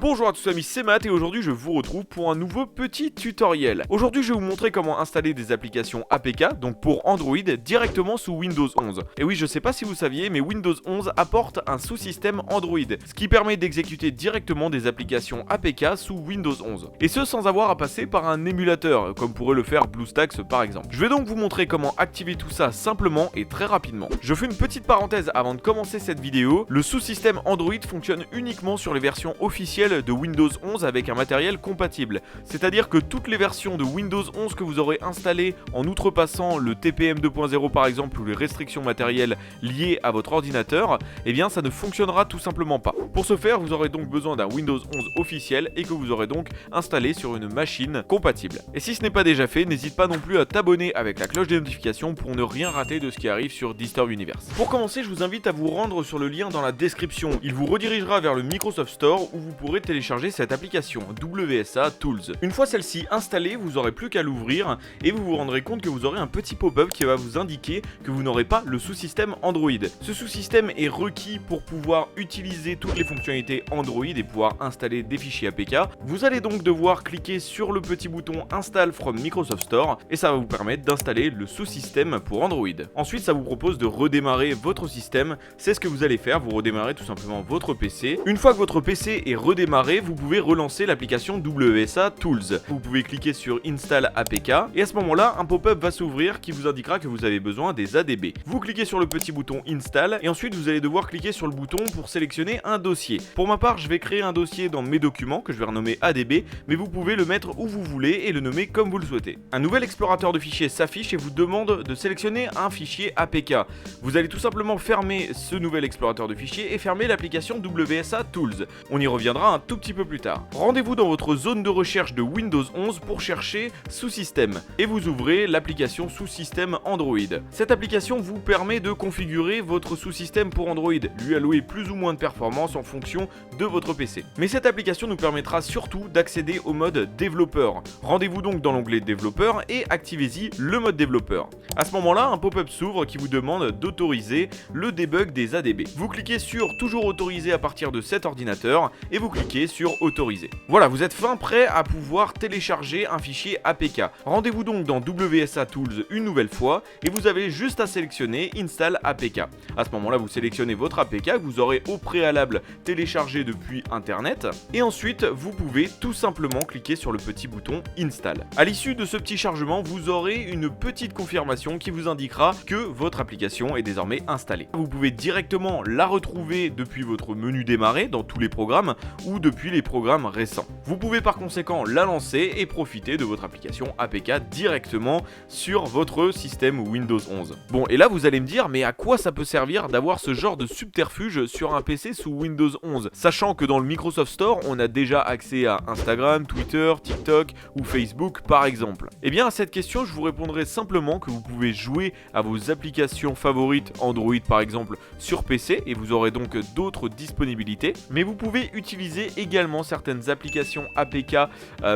Bonjour à tous amis, c'est Matt et aujourd'hui je vous retrouve pour un nouveau petit tutoriel. Aujourd'hui je vais vous montrer comment installer des applications APK, donc pour Android, directement sous Windows 11. Et oui, je sais pas si vous saviez, mais Windows 11 apporte un sous-système Android, ce qui permet d'exécuter directement des applications APK sous Windows 11. Et ce sans avoir à passer par un émulateur, comme pourrait le faire BlueStacks par exemple. Je vais donc vous montrer comment activer tout ça simplement et très rapidement. Je fais une petite parenthèse avant de commencer cette vidéo. Le sous-système Android fonctionne uniquement sur les versions officielles de Windows 11 avec un matériel compatible. C'est-à-dire que toutes les versions de Windows 11 que vous aurez installées en outrepassant le TPM 2.0 par exemple ou les restrictions matérielles liées à votre ordinateur, eh bien ça ne fonctionnera tout simplement pas. Pour ce faire, vous aurez donc besoin d'un Windows 11 officiel et que vous aurez donc installé sur une machine compatible. Et si ce n'est pas déjà fait, n'hésite pas non plus à t'abonner avec la cloche des notifications pour ne rien rater de ce qui arrive sur Disturb Universe. Pour commencer, je vous invite à vous rendre sur le lien dans la description. Il vous redirigera vers le Microsoft Store où vous pourrez télécharger cette application WSA Tools. Une fois celle-ci installée, vous n'aurez plus qu'à l'ouvrir et vous vous rendrez compte que vous aurez un petit pop-up qui va vous indiquer que vous n'aurez pas le sous-système Android. Ce sous-système est requis pour pouvoir utiliser toutes les fonctionnalités Android et pouvoir installer des fichiers APK. Vous allez donc devoir cliquer sur le petit bouton Install from Microsoft Store et ça va vous permettre d'installer le sous-système pour Android. Ensuite, ça vous propose de redémarrer votre système. C'est ce que vous allez faire, vous redémarrez tout simplement votre PC. Une fois que votre PC est redémarré, vous pouvez relancer l'application WSA Tools. Vous pouvez cliquer sur Install APK et à ce moment-là, un pop-up va s'ouvrir qui vous indiquera que vous avez besoin des ADB. Vous cliquez sur le petit bouton Install et ensuite vous allez devoir cliquer sur le bouton pour sélectionner un dossier. Pour ma part, je vais créer un dossier dans mes documents que je vais renommer ADB, mais vous pouvez le mettre où vous voulez et le nommer comme vous le souhaitez. Un nouvel explorateur de fichiers s'affiche et vous demande de sélectionner un fichier APK. Vous allez tout simplement fermer ce nouvel explorateur de fichiers et fermer l'application WSA Tools. On y reviendra un tout petit peu plus tard. Rendez-vous dans votre zone de recherche de Windows 11 pour chercher sous-système et vous ouvrez l'application sous-système Android. Cette application vous permet de configurer votre sous-système pour Android, lui allouer plus ou moins de performance en fonction de votre PC. Mais cette application nous permettra surtout d'accéder au mode développeur. Rendez-vous donc dans l'onglet développeur et activez-y le mode développeur. À ce moment-là, un pop-up s'ouvre qui vous demande d'autoriser le debug des ADB. Vous cliquez sur toujours autoriser à partir de cet ordinateur et vous cliquez sur autoriser. Voilà, vous êtes fin prêt à pouvoir télécharger un fichier APK. Rendez-vous donc dans WSA Tools une nouvelle fois et vous avez juste à sélectionner Install APK. À ce moment-là, vous sélectionnez votre APK que vous aurez au préalable téléchargé depuis internet et ensuite vous pouvez tout simplement cliquer sur le petit bouton Install. À l'issue de ce petit chargement, vous aurez une petite confirmation qui vous indiquera que votre application est désormais installée. Vous pouvez directement la retrouver depuis votre menu démarrer dans tous les programmes ou depuis les programmes récents. Vous pouvez par conséquent la lancer et profiter de votre application APK directement sur votre système Windows 11. Bon, et là vous allez me dire, mais à quoi ça peut servir d'avoir ce genre de subterfuge sur un PC sous Windows 11, sachant que dans le Microsoft Store, on a déjà accès à Instagram, Twitter, TikTok ou Facebook par exemple. Eh bien à cette question, je vous répondrai simplement que vous pouvez jouer à vos applications favorites Android par exemple sur PC et vous aurez donc d'autres disponibilités, mais vous pouvez utiliser également certaines applications APK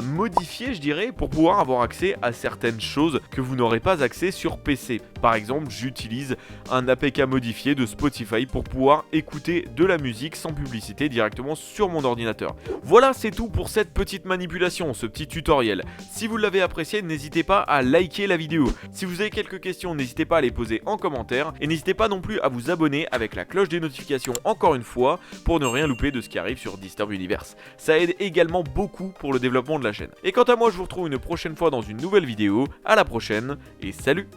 modifiées, je dirais, pour pouvoir avoir accès à certaines choses que vous n'aurez pas accès sur PC. Par exemple, j'utilise un APK modifié de Spotify pour pouvoir écouter de la musique sans publicité directement sur mon ordinateur. Voilà, c'est tout pour cette petite manipulation, ce petit tutoriel. Si vous l'avez apprécié, n'hésitez pas à liker la vidéo. Si vous avez quelques questions, n'hésitez pas à les poser en commentaire et n'hésitez pas non plus à vous abonner avec la cloche des notifications encore une fois pour ne rien louper de ce qui arrive sur Disturb Universe. Ça aide également beaucoup pour le développement de la chaîne. Et quant à moi, je vous retrouve une prochaine fois dans une nouvelle vidéo. À la prochaine et salut!